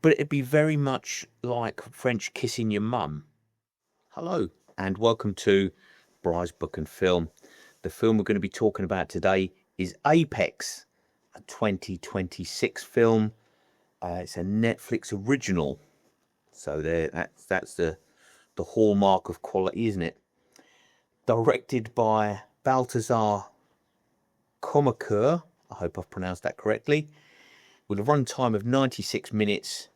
but it'd be very much like French kissing your mum. Hello, and welcome to Bry's Book and Film. The film we're going to be talking about today is Apex, a 2026 film. It's a Netflix original, so that's the hallmark of quality, isn't it? Directed by Balthazar Comacour, I hope I've pronounced that correctly, with a runtime of 96 minutes,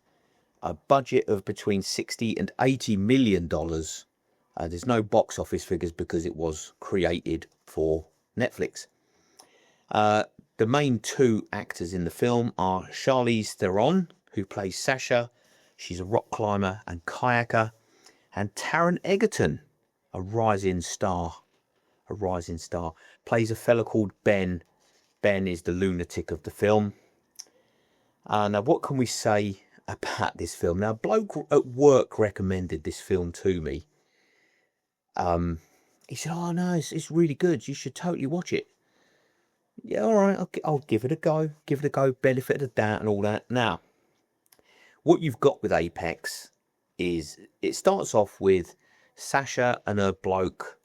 a budget of between 60 and 80 million dollars. There's no box office figures because it was created for Netflix. The main two actors in the film are Charlize Theron, who plays Sasha. She's a rock climber and kayaker. And Taron Egerton, a rising star, plays a fella called Ben. Ben is the lunatic of the film. Now, what can we say about this film? Now, a bloke at work recommended this film to me. He said, "Oh no, it's really good. You should totally watch it." Yeah, all right, I'll give it a go. Benefit of the doubt and all that. Now, what you've got with Apex is it starts off with Sasha and her bloke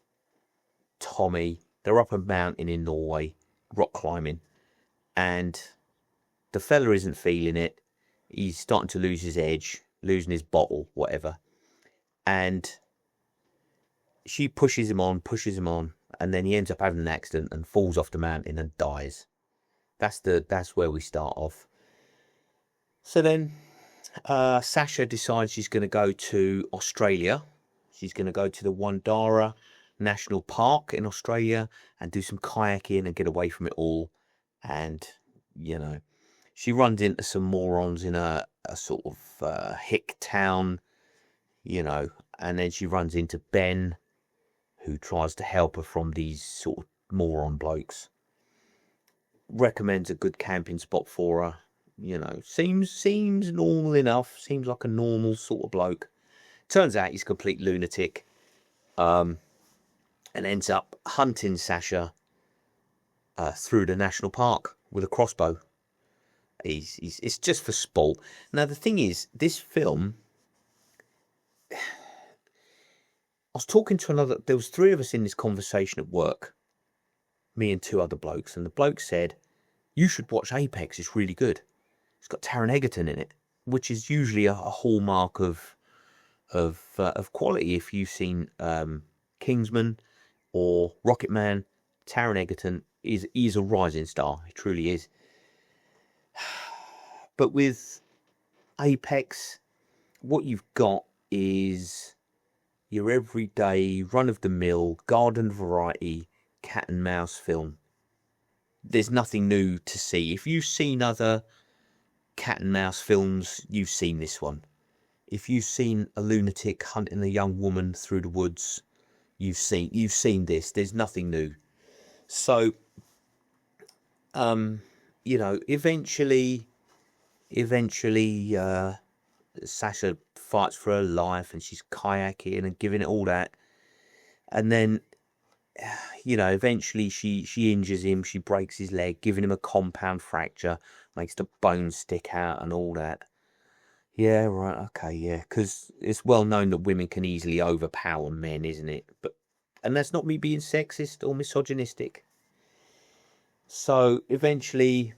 Tommy. They're up a mountain in Norway, rock climbing, and the fella isn't feeling it. He's starting to lose his edge, losing his bottle, whatever, and she pushes him on, and then he ends up having an accident and falls off the mountain and dies. That's where we start off. So then Sasha decides she's going to go to Australia. She's going to go to the Wandara National Park in Australia and do some kayaking and get away from it all. And, you know, she runs into some morons in a sort of hick town, you know, and then she runs into Ben, who tries to help her from these sort of moron blokes. Recommends a good camping spot for her. You know, seems normal enough. Seems like a normal sort of bloke. Turns out he's a complete lunatic. And ends up hunting Sasha through the national park with a crossbow. It's just for sport. Now, the thing is, this film, I was talking to there was three of us in this conversation at work, me and two other blokes, and the bloke said, "You should watch Apex, it's really good. It's got Taron Egerton in it," which is usually a hallmark of quality. If you've seen Kingsman or Rocket Man, Taron Egerton is a rising star. He truly is. But with Apex, what you've got is your everyday, run-of-the-mill, garden variety, cat and mouse film. There's nothing new to see. If you've seen other cat and mouse films, you've seen this one. If you've seen a lunatic hunting a young woman through the woods, you've seen this. There's nothing new. So, you know, eventually, Sasha fights for her life and she's kayaking and giving it all that. And then, you know, eventually she injures him. She breaks his leg, giving him a compound fracture, makes the bones stick out and all that. Yeah, right, okay, yeah. Because it's well known that women can easily overpower men, isn't it? And that's not me being sexist or misogynistic. So eventually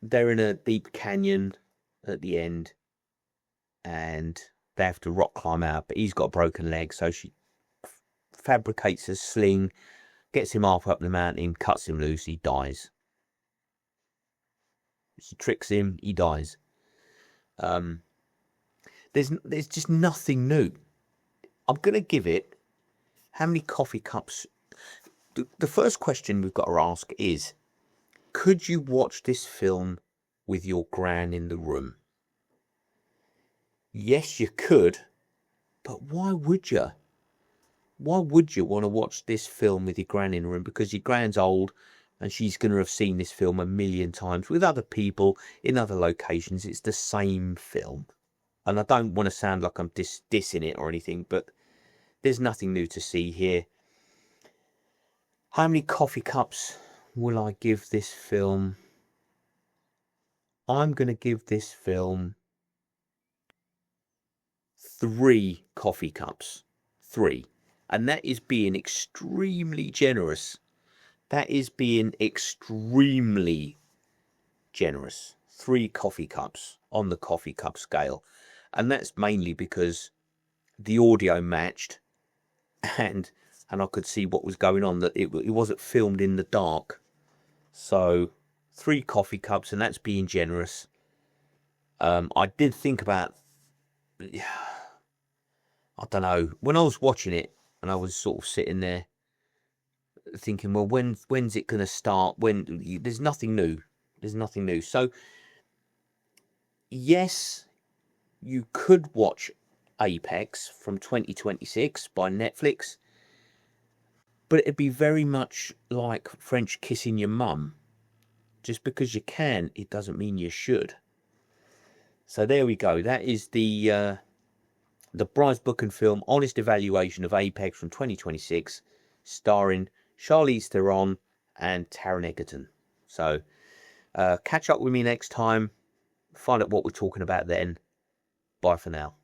they're in a deep canyon at the end and they have to rock climb out, but he's got a broken leg, so she fabricates a sling, gets him half up the mountain, cuts him loose, he dies. She tricks him, he dies. There's just nothing new. I'm going to give it, how many coffee cups? The first question we've got to ask is, could you watch this film with your gran in the room? Yes, you could, but why would you? Why would you want to watch this film with your gran in the room? Because your gran's old and she's going to have seen this film a million times with other people in other locations. It's the same film. And I don't want to sound like I'm dissing it or anything, but there's nothing new to see here. How many coffee cups will I give this film? I'm going to give this film 3 coffee cups. 3. And that is being extremely generous. That is being extremely generous. 3 coffee cups on the coffee cup scale. And that's mainly because the audio matched, and I could see what was going on, that it wasn't filmed in the dark. So 3 coffee cups, and that's being generous. I did think about, I don't know, when I was watching it and I was sort of sitting there thinking, well, when's it going to start? There's nothing new. There's nothing new. So yes, you could watch Apex from 2026 by Netflix, but it'd be very much like French kissing your mum. Just because you can, it doesn't mean you should. So there we go. That is the Bryce Book and Film honest evaluation of Apex from 2026, starring Charlize Theron and Taron Egerton. So catch up with me next time. Find out what we're talking about then. Bye for now.